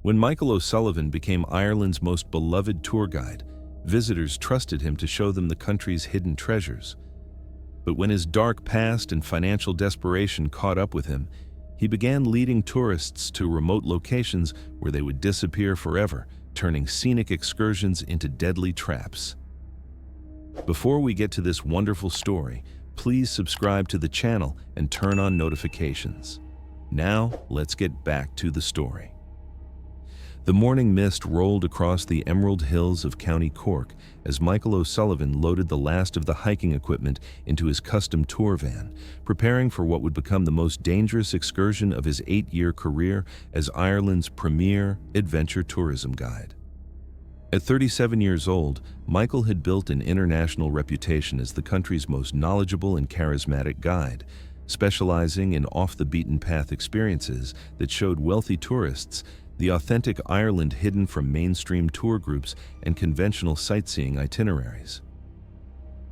When Michael O'Sullivan became Ireland's most beloved tour guide, visitors trusted him to show them the country's hidden treasures. But when his dark past and financial desperation caught up with him, he began leading tourists to remote locations where they would disappear forever, turning scenic excursions into deadly traps. Before we get to this wonderful story, please subscribe to the channel and turn on notifications. Now, let's get back to the story. The morning mist rolled across the Emerald Hills of County Cork as Michael O'Sullivan loaded the last of the hiking equipment into his custom tour van, preparing for what would become the most dangerous excursion of his 8-year career as Ireland's premier adventure tourism guide. At 37 years old, Michael had built an international reputation as the country's most knowledgeable and charismatic guide, specializing in off-the-beaten-path experiences that showed wealthy tourists the authentic Ireland hidden from mainstream tour groups and conventional sightseeing itineraries.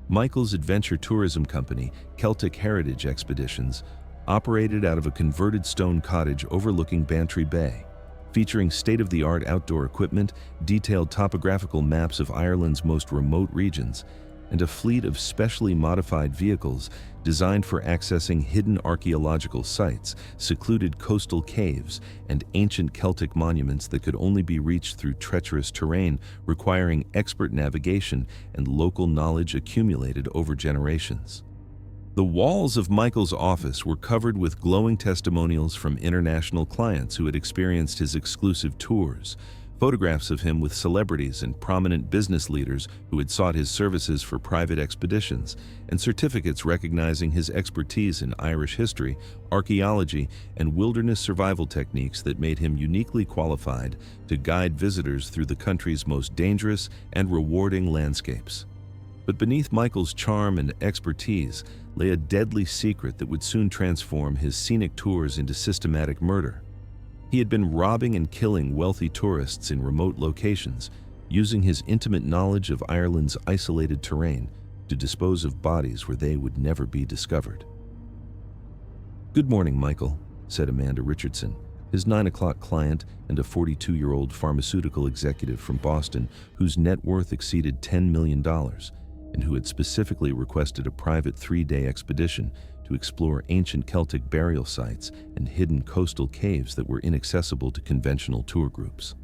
Michael's adventure tourism company, Celtic Heritage Expeditions, operated out of a converted stone cottage overlooking Bantry Bay, featuring state-of-the-art outdoor equipment, detailed topographical maps of Ireland's most remote regions, and a fleet of specially modified vehicles designed for accessing hidden archaeological sites, secluded coastal caves, and ancient Celtic monuments that could only be reached through treacherous terrain, requiring expert navigation and local knowledge accumulated over generations. The walls of Michael's office were covered with glowing testimonials from international clients who had experienced his exclusive tours, photographs of him with celebrities and prominent business leaders who had sought his services for private expeditions, and certificates recognizing his expertise in Irish history, archaeology, and wilderness survival techniques that made him uniquely qualified to guide visitors through the country's most dangerous and rewarding landscapes. But beneath Michael's charm and expertise lay a deadly secret that would soon transform his scenic tours into systematic murder. He had been robbing and killing wealthy tourists in remote locations, using his intimate knowledge of Ireland's isolated terrain to dispose of bodies where they would never be discovered. "Good morning, Michael," said Amanda Richardson, his 9 o'clock client and a 42-year-old pharmaceutical executive from Boston whose net worth exceeded $10 million and who had specifically requested a private 3-day expedition to explore ancient Celtic burial sites and hidden coastal caves that were inaccessible to conventional tour groups.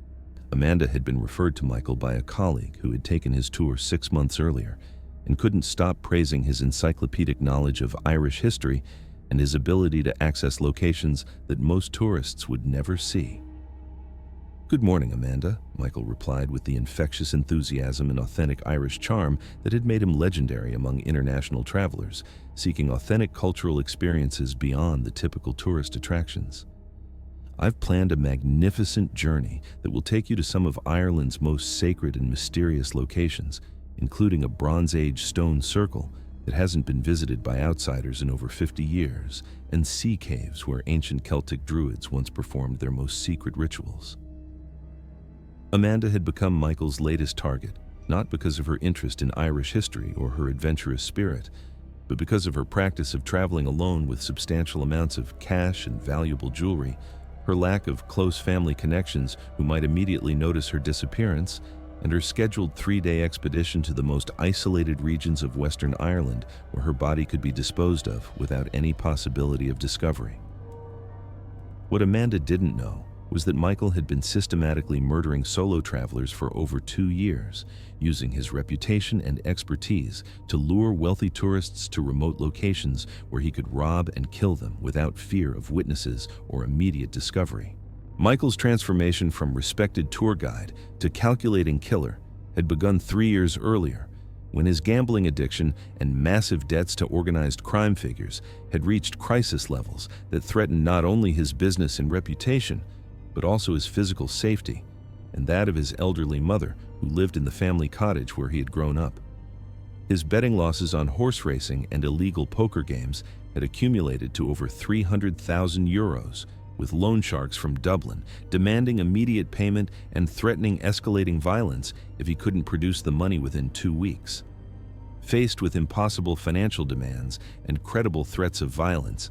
Amanda had been referred to Michael by a colleague who had taken his tour 6 months earlier and couldn't stop praising his encyclopedic knowledge of Irish history and his ability to access locations that most tourists would never see. "Good morning, Amanda," Michael replied with the infectious enthusiasm and authentic Irish charm that had made him legendary among international travelers, seeking authentic cultural experiences beyond the typical tourist attractions. "I've planned a magnificent journey that will take you to some of Ireland's most sacred and mysterious locations, including a Bronze Age stone circle that hasn't been visited by outsiders in over 50 years, and sea caves where ancient Celtic druids once performed their most secret rituals." Amanda had become Michael's latest target, not because of her interest in Irish history or her adventurous spirit, but because of her practice of traveling alone with substantial amounts of cash and valuable jewelry, her lack of close family connections who might immediately notice her disappearance, and her scheduled 3-day expedition to the most isolated regions of Western Ireland where her body could be disposed of without any possibility of discovery. What Amanda didn't know was that Michael had been systematically murdering solo travelers for over 2 years, using his reputation and expertise to lure wealthy tourists to remote locations where he could rob and kill them without fear of witnesses or immediate discovery. Michael's transformation from respected tour guide to calculating killer had begun 3 years earlier, when his gambling addiction and massive debts to organized crime figures had reached crisis levels that threatened not only his business and reputation, but also his physical safety and that of his elderly mother, who lived in the family cottage where he had grown up. His betting losses on horse racing and illegal poker games had accumulated to over €300,000, with loan sharks from Dublin demanding immediate payment and threatening escalating violence if he couldn't produce the money within 2 weeks. Faced with impossible financial demands and credible threats of violence,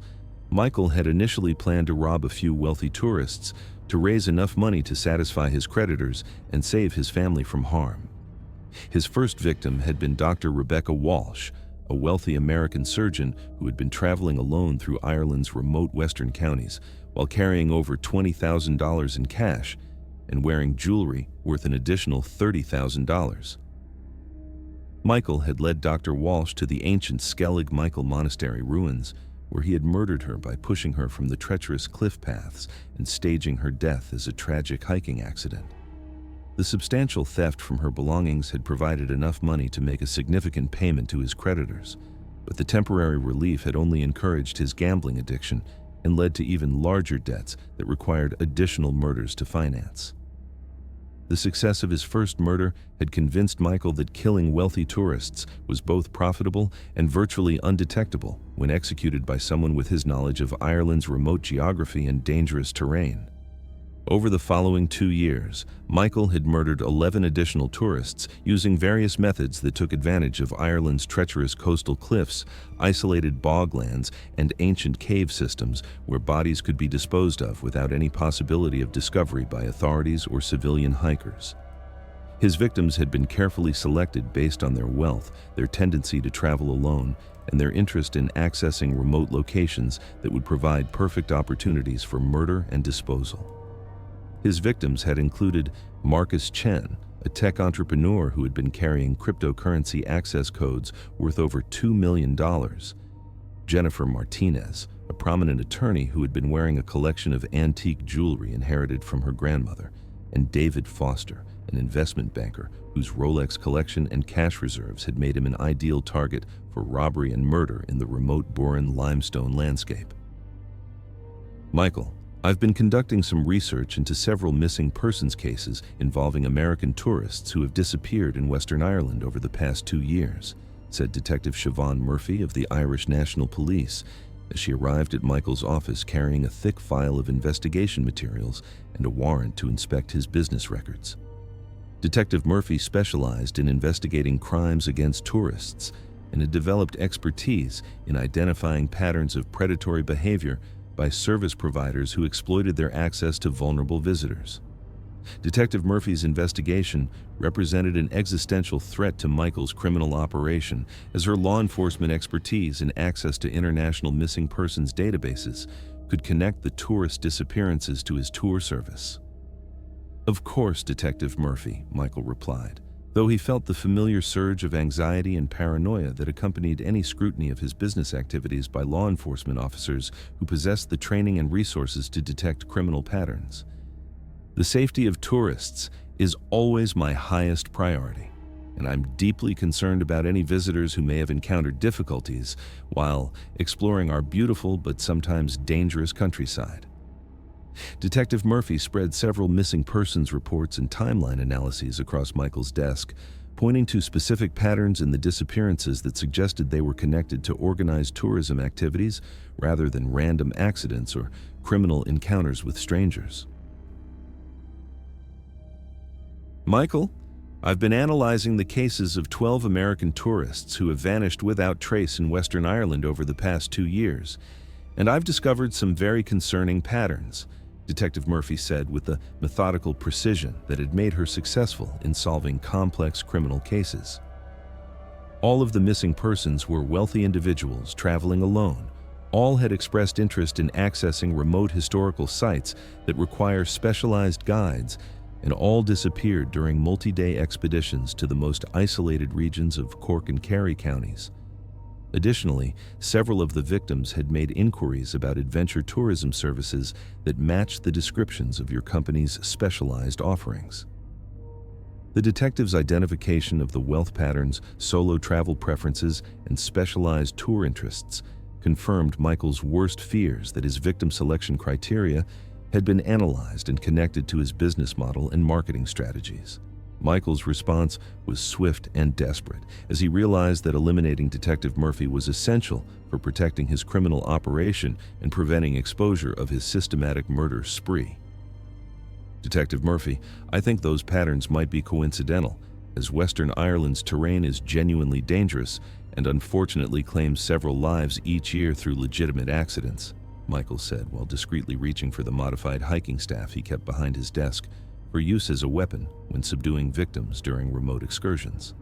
Michael had initially planned to rob a few wealthy tourists to raise enough money to satisfy his creditors and save his family from harm. His first victim had been Dr. Rebecca Walsh, a wealthy American surgeon who had been traveling alone through Ireland's remote western counties while carrying over $20,000 in cash and wearing jewelry worth an additional $30,000. Michael had led Dr. Walsh to the ancient Skellig Michael Monastery ruins, where he had murdered her by pushing her from the treacherous cliff paths and staging her death as a tragic hiking accident. The substantial theft from her belongings had provided enough money to make a significant payment to his creditors, but the temporary relief had only encouraged his gambling addiction and led to even larger debts that required additional murders to finance. The success of his first murder had convinced Michael that killing wealthy tourists was both profitable and virtually undetectable when executed by someone with his knowledge of Ireland's remote geography and dangerous terrain. Over the following 2 years, Michael had murdered 11 additional tourists using various methods that took advantage of Ireland's treacherous coastal cliffs, isolated boglands, and ancient cave systems where bodies could be disposed of without any possibility of discovery by authorities or civilian hikers. His victims had been carefully selected based on their wealth, their tendency to travel alone, and their interest in accessing remote locations that would provide perfect opportunities for murder and disposal. His victims had included Marcus Chen, a tech entrepreneur who had been carrying cryptocurrency access codes worth over $2 million, Jennifer Martinez, a prominent attorney who had been wearing a collection of antique jewelry inherited from her grandmother, and David Foster, an investment banker whose Rolex collection and cash reserves had made him an ideal target for robbery and murder in the remote Burren limestone landscape. Michael, I've been conducting some research into several missing persons cases involving American tourists who have disappeared in Western Ireland over the past 2 years, said Detective Siobhan Murphy of the Irish National Police as she arrived at Michael's office carrying a thick file of investigation materials and a warrant to inspect his business records. Detective Murphy specialized in investigating crimes against tourists and had developed expertise in identifying patterns of predatory behavior by service providers who exploited their access to vulnerable visitors. Detective Murphy's investigation represented an existential threat to Michael's criminal operation, as her law enforcement expertise and access to international missing persons databases could connect the tourist disappearances to his tour service. "Of course, Detective Murphy," Michael replied, though he felt the familiar surge of anxiety and paranoia that accompanied any scrutiny of his business activities by law enforcement officers who possessed the training and resources to detect criminal patterns. "The safety of tourists is always my highest priority, and I'm deeply concerned about any visitors who may have encountered difficulties while exploring our beautiful but sometimes dangerous countryside." Detective Murphy spread several missing persons reports and timeline analyses across Michael's desk, pointing to specific patterns in the disappearances that suggested they were connected to organized tourism activities rather than random accidents or criminal encounters with strangers. "Michael, I've been analyzing the cases of 12 American tourists who have vanished without trace in Western Ireland over the past 2 years, and I've discovered some very concerning patterns," Detective Murphy said with the methodical precision that had made her successful in solving complex criminal cases. All of the missing persons were wealthy individuals traveling alone. All had expressed interest in accessing remote historical sites that require specialized guides, and all disappeared during multi-day expeditions to the most isolated regions of Cork and Kerry counties. Additionally, several of the victims had made inquiries about adventure tourism services that matched the descriptions of your company's specialized offerings. The detective's identification of the wealth patterns, solo travel preferences, and specialized tour interests confirmed Michael's worst fears that his victim selection criteria had been analyzed and connected to his business model and marketing strategies. Michael's response was swift and desperate, as he realized that eliminating Detective Murphy was essential for protecting his criminal operation and preventing exposure of his systematic murder spree. "Detective Murphy, I think those patterns might be coincidental, as Western Ireland's terrain is genuinely dangerous and unfortunately claims several lives each year through legitimate accidents. Michael said while discreetly reaching for the modified hiking staff he kept behind his desk for use as a weapon when subduing victims during remote excursions.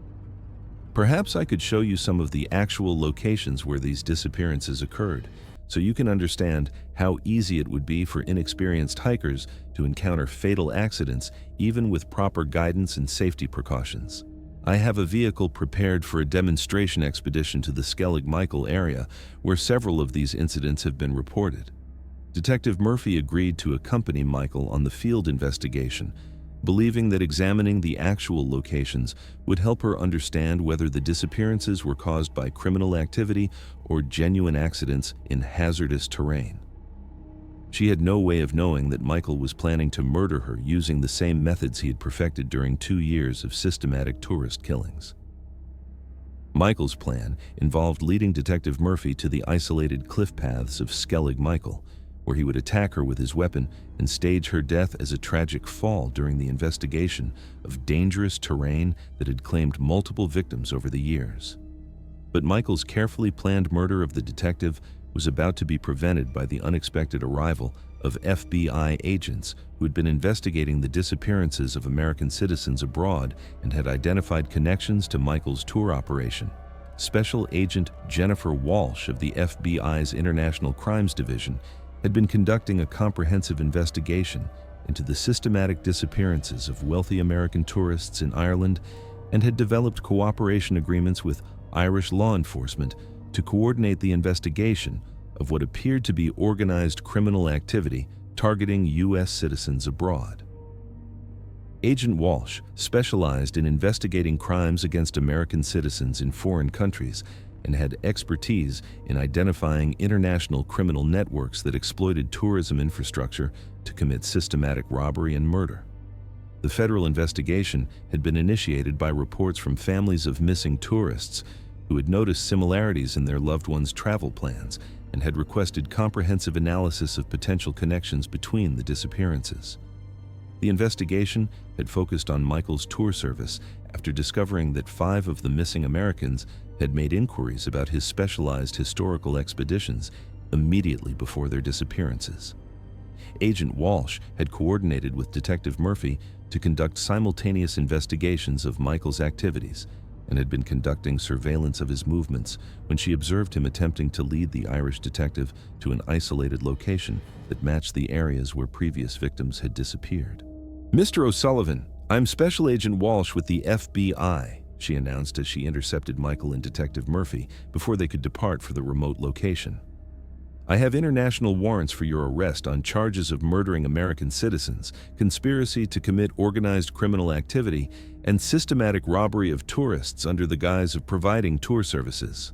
Perhaps I could show you some of the actual locations where these disappearances occurred, so you can understand how easy it would be for inexperienced hikers to encounter fatal accidents even with proper guidance and safety precautions. I have a vehicle prepared for a demonstration expedition to the Skellig Michael area where several of these incidents have been reported. Detective Murphy agreed to accompany Michael on the field investigation, believing that examining the actual locations would help her understand whether the disappearances were caused by criminal activity or genuine accidents in hazardous terrain. She had no way of knowing that Michael was planning to murder her using the same methods he had perfected during 2 years of systematic tourist killings. Michael's plan involved leading Detective Murphy to the isolated cliff paths of Skellig Michael, where he would attack her with his weapon and stage her death as a tragic fall during the investigation of dangerous terrain that had claimed multiple victims over the years. But Michael's carefully planned murder of the detective was about to be prevented by the unexpected arrival of FBI agents who had been investigating the disappearances of American citizens abroad and had identified connections to Michael's tour operation. Special Agent Jennifer Walsh of the FBI's International Crimes Division had been conducting a comprehensive investigation into the systematic disappearances of wealthy American tourists in Ireland and had developed cooperation agreements with Irish law enforcement to coordinate the investigation of what appeared to be organized criminal activity targeting U.S. citizens abroad. Agent Walsh specialized in investigating crimes against American citizens in foreign countries and had expertise in identifying international criminal networks that exploited tourism infrastructure to commit systematic robbery and murder. The federal investigation had been initiated by reports from families of missing tourists who had noticed similarities in their loved ones' travel plans and had requested comprehensive analysis of potential connections between the disappearances. The investigation had focused on Michael's tour service after discovering that 5 of the missing Americans had made inquiries about his specialized historical expeditions immediately before their disappearances. Agent Walsh had coordinated with Detective Murphy to conduct simultaneous investigations of Michael's activities and had been conducting surveillance of his movements when she observed him attempting to lead the Irish detective to an isolated location that matched the areas where previous victims had disappeared. "Mr. O'Sullivan, I'm Special Agent Walsh with the FBI," she announced as she intercepted Michael and Detective Murphy before they could depart for the remote location. "I have international warrants for your arrest on charges of murdering American citizens, conspiracy to commit organized criminal activity, and systematic robbery of tourists under the guise of providing tour services."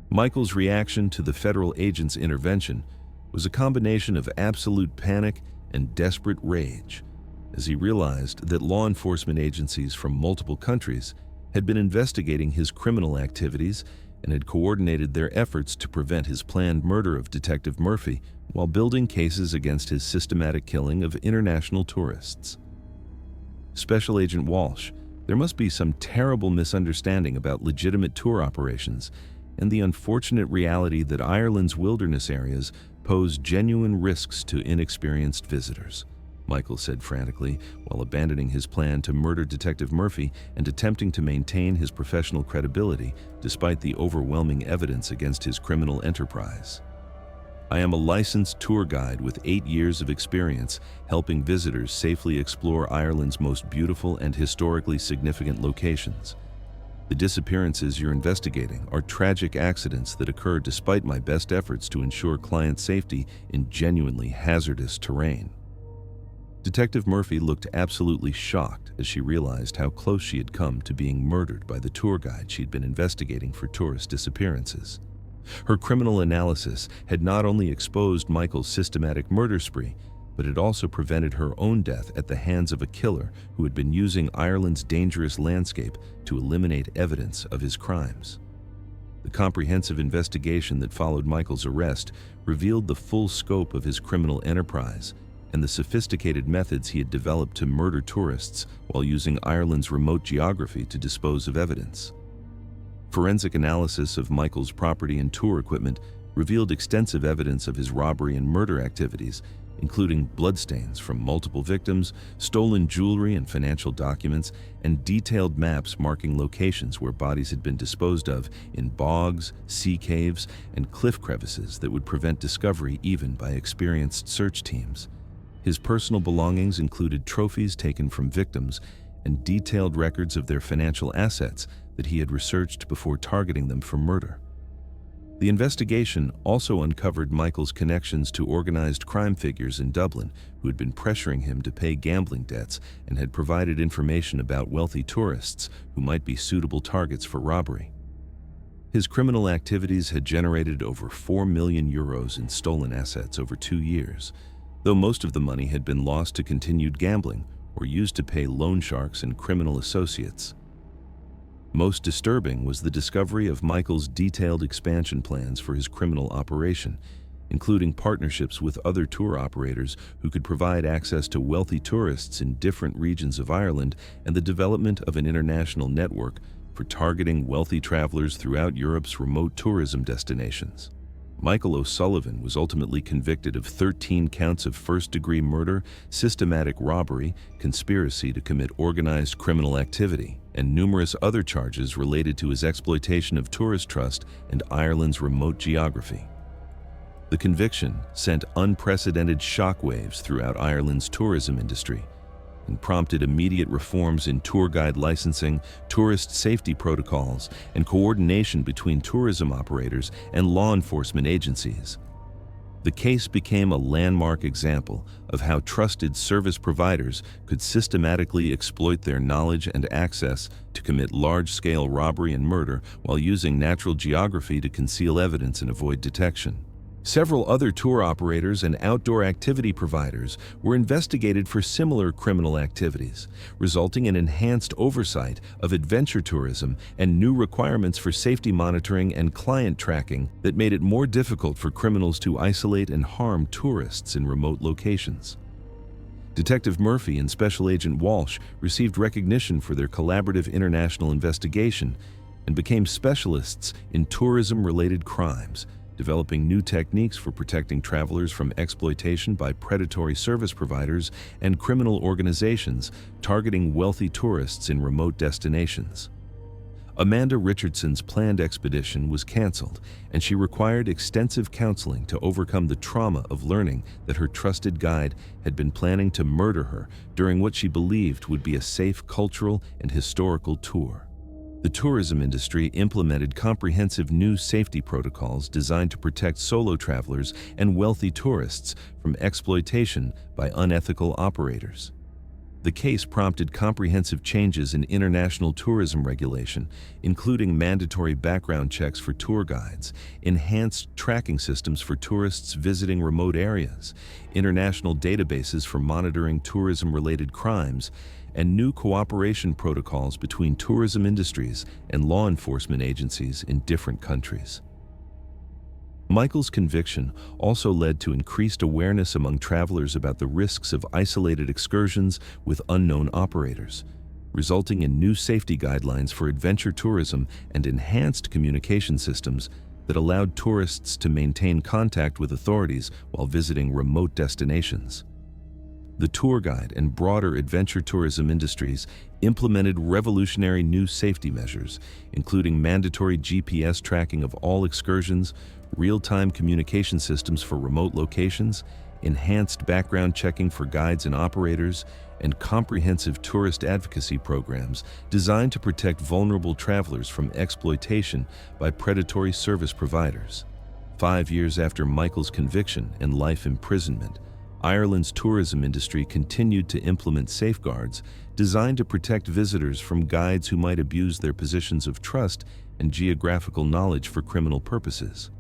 Michael's reaction to the federal agent's intervention was a combination of absolute panic and desperate rage, as he realized that law enforcement agencies from multiple countries had been investigating his criminal activities and had coordinated their efforts to prevent his planned murder of Detective Murphy while building cases against his systematic killing of international tourists. "Special Agent Walsh, there must be some terrible misunderstanding about legitimate tour operations and the unfortunate reality that Ireland's wilderness areas pose genuine risks to inexperienced visitors," Michael said frantically while abandoning his plan to murder Detective Murphy and attempting to maintain his professional credibility despite the overwhelming evidence against his criminal enterprise. "I am a licensed tour guide with 8 years of experience helping visitors safely explore Ireland's most beautiful and historically significant locations. The disappearances you're investigating are tragic accidents that occur despite my best efforts to ensure client safety in genuinely hazardous terrain." Detective Murphy looked absolutely shocked as she realized how close she had come to being murdered by the tour guide she'd been investigating for tourist disappearances. Her criminal analysis had not only exposed Michael's systematic murder spree, but it also prevented her own death at the hands of a killer who had been using Ireland's dangerous landscape to eliminate evidence of his crimes. The comprehensive investigation that followed Michael's arrest revealed the full scope of his criminal enterprise and the sophisticated methods he had developed to murder tourists while using Ireland's remote geography to dispose of evidence. Forensic analysis of Michael's property and tour equipment revealed extensive evidence of his robbery and murder activities, including bloodstains from multiple victims, stolen jewelry and financial documents, and detailed maps marking locations where bodies had been disposed of in bogs, sea caves, and cliff crevices that would prevent discovery even by experienced search teams. His personal belongings included trophies taken from victims and detailed records of their financial assets that he had researched before targeting them for murder. The investigation also uncovered Michael's connections to organized crime figures in Dublin who had been pressuring him to pay gambling debts and had provided information about wealthy tourists who might be suitable targets for robbery. His criminal activities had generated over €4 million in stolen assets over 2 years, though most of the money had been lost to continued gambling or used to pay loan sharks and criminal associates. Most disturbing was the discovery of Michael's detailed expansion plans for his criminal operation, including partnerships with other tour operators who could provide access to wealthy tourists in different regions of Ireland and the development of an international network for targeting wealthy travelers throughout Europe's remote tourism destinations. Michael O'Sullivan was ultimately convicted of 13 counts of first-degree murder, systematic robbery, conspiracy to commit organized criminal activity, and numerous other charges related to his exploitation of tourist trust and Ireland's remote geography. The conviction sent unprecedented shockwaves throughout Ireland's tourism industry and prompted immediate reforms in tour guide licensing, tourist safety protocols, and coordination between tourism operators and law enforcement agencies. The case became a landmark example of how trusted service providers could systematically exploit their knowledge and access to commit large-scale robbery and murder while using natural geography to conceal evidence and avoid detection. Several other tour operators and outdoor activity providers were investigated for similar criminal activities, resulting in enhanced oversight of adventure tourism and new requirements for safety monitoring and client tracking that made it more difficult for criminals to isolate and harm tourists in remote locations. Detective Murphy and Special Agent Walsh received recognition for their collaborative international investigation and became specialists in tourism-related crimes, developing new techniques for protecting travelers from exploitation by predatory service providers and criminal organizations targeting wealthy tourists in remote destinations. Amanda Richardson's planned expedition was canceled, and she required extensive counseling to overcome the trauma of learning that her trusted guide had been planning to murder her during what she believed would be a safe cultural and historical tour. The tourism industry implemented comprehensive new safety protocols designed to protect solo travelers and wealthy tourists from exploitation by unethical operators. The case prompted comprehensive changes in international tourism regulation, including mandatory background checks for tour guides, enhanced tracking systems for tourists visiting remote areas, international databases for monitoring tourism-related crimes, and new cooperation protocols between tourism industries and law enforcement agencies in different countries. Michael's conviction also led to increased awareness among travelers about the risks of isolated excursions with unknown operators, resulting in new safety guidelines for adventure tourism and enhanced communication systems that allowed tourists to maintain contact with authorities while visiting remote destinations. The tour guide and broader adventure tourism industries implemented revolutionary new safety measures, including mandatory GPS tracking of all excursions, real-time communication systems for remote locations, enhanced background checking for guides and operators, and comprehensive tourist advocacy programs designed to protect vulnerable travelers from exploitation by predatory service providers. 5 years after Michael's conviction and life imprisonment, Ireland's tourism industry continued to implement safeguards designed to protect visitors from guides who might abuse their positions of trust and geographical knowledge for criminal purposes.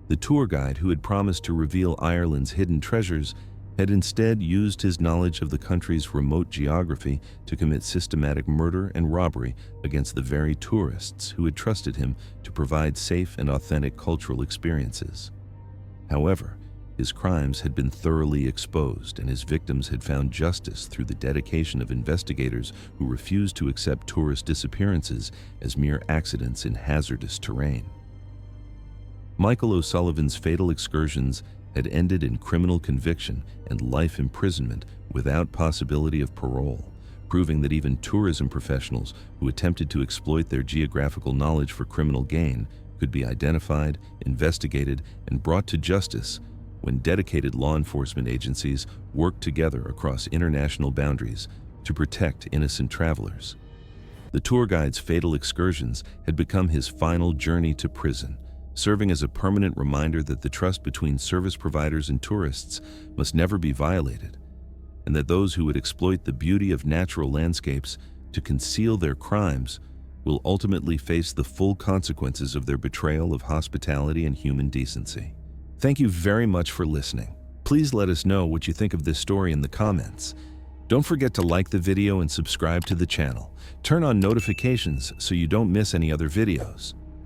The tour guide who had promised to reveal Ireland's hidden treasures had instead used his knowledge of the country's remote geography to commit systematic murder and robbery against the very tourists who had trusted him to provide safe and authentic cultural experiences. However, his crimes had been thoroughly exposed, and his victims had found justice through the dedication of investigators who refused to accept tourist disappearances as mere accidents in hazardous terrain. Michael O'Sullivan's fatal excursions had ended in criminal conviction and life imprisonment without possibility of parole, proving that even tourism professionals who attempted to exploit their geographical knowledge for criminal gain could be identified, investigated, and brought to justice when dedicated law enforcement agencies worked together across international boundaries to protect innocent travelers. The tour guide's fatal excursions had become his final journey to prison, serving as a permanent reminder that the trust between service providers and tourists must never be violated, and that those who would exploit the beauty of natural landscapes to conceal their crimes will ultimately face the full consequences of their betrayal of hospitality and human decency. Thank you very much for listening. Please let us know what you think of this story in the comments. Don't forget to like the video and subscribe to the channel. Turn on notifications so you don't miss any other videos.